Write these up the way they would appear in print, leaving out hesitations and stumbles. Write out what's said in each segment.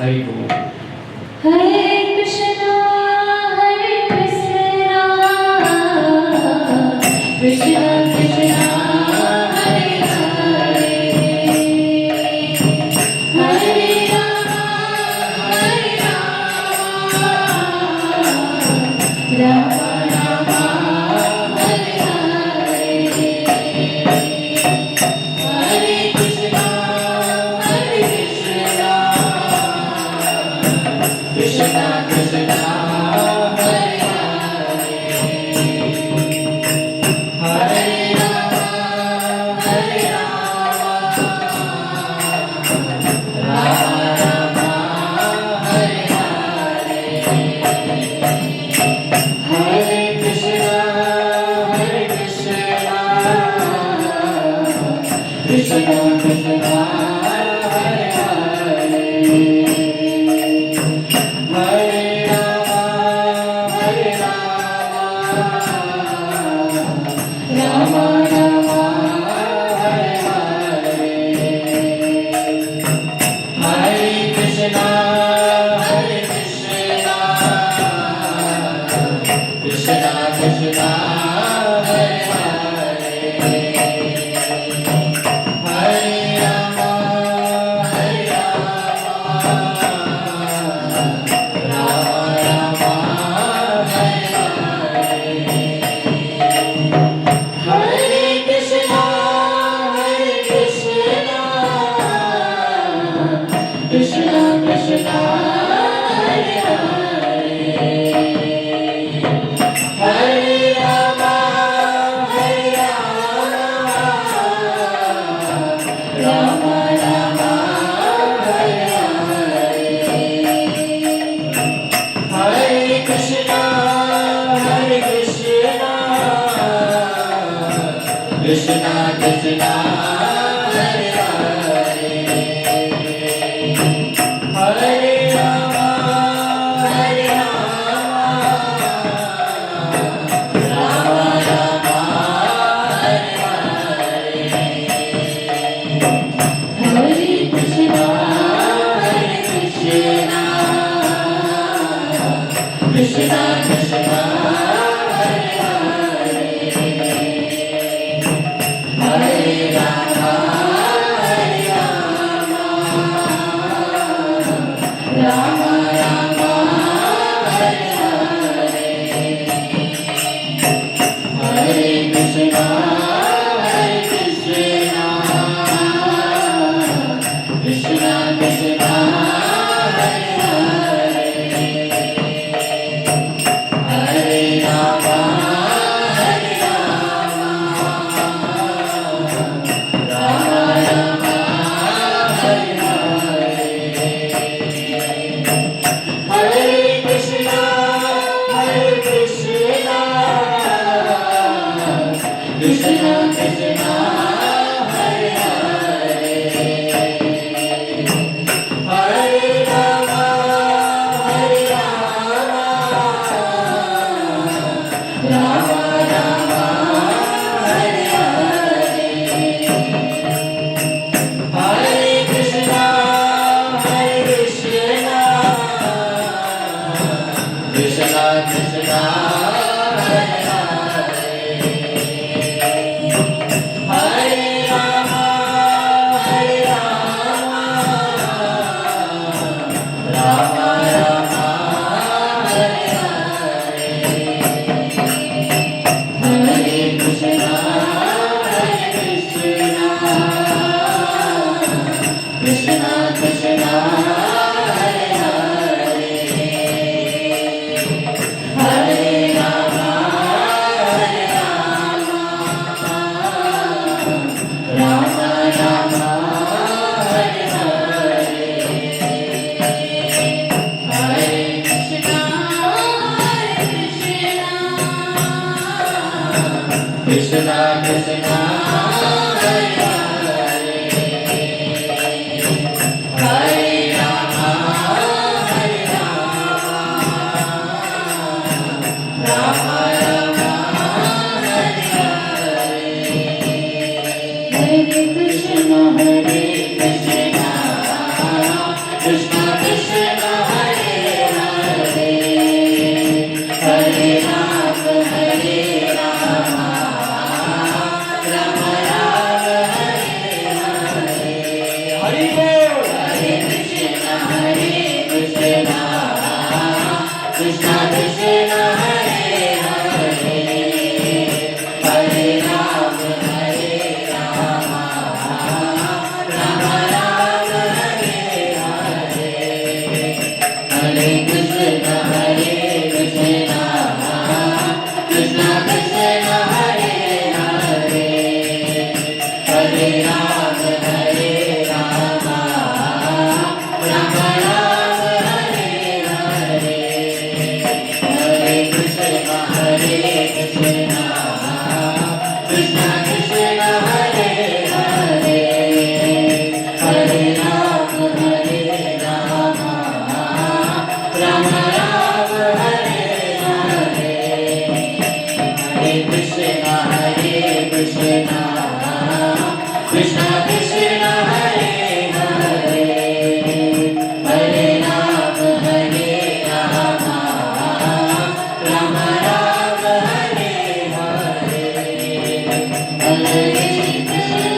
हरि बोल। हरे कृष्णा कृष्णा कृष्णा हरे हरे, हरे राम राम राम हरे हरे, हरे कृष्णा कृष्णा कृष्णा हरे हरे, हरे राम राम हरे हरे, हरे कृष्णा कृष्णा कृष्णा हरे हरे, हरे राम राम राम हरे हरे, हरे कृष्णा कृष्णा कृष्णा हरे हरे, हरे राम राम हरे हरे, हरे कृष्णा कृष्णा कृष्णा हरे हरे, हरे राम राम राम हरे हरे, हरे कृष्णा कृष्णा कृष्णा हरे हरे, हरे राम राम राम हरे हरे, हरे कृष्णा कृष्णा कृष्णा हरे हरे, हरे राम राम राम हरे हरे, हरे कृष्णा कृष्णा कृष्णा हरे हरे, हरे राम राम राम हरे हरे, हरे कृष्णा कृष्णा कृष्णा हरे हरे, हरे राम राम राम हरे हरे, हरे कृष्णा कृष्णा कृष्णा हरे हरे, हरे राम राम राम हरे हरे, हरे कृष्णा कृष्णा कृष्णा हरे हरे, हरे राम राम राम हरे हरे, हरे कृष्णा कृष्णा कृष्णा हरे हरे, हरे राम राम राम हरे हरे, हरे कृष्णा कृष्णा कृष्णा राम राम हरे हरे हरे कृष्णा कृष्ण कृष्ण हरे हरे हरे राम राम राम हरे हरे हरे कृष्ण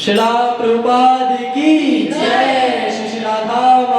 शिला प्रभुपाद की जय। श्री राधा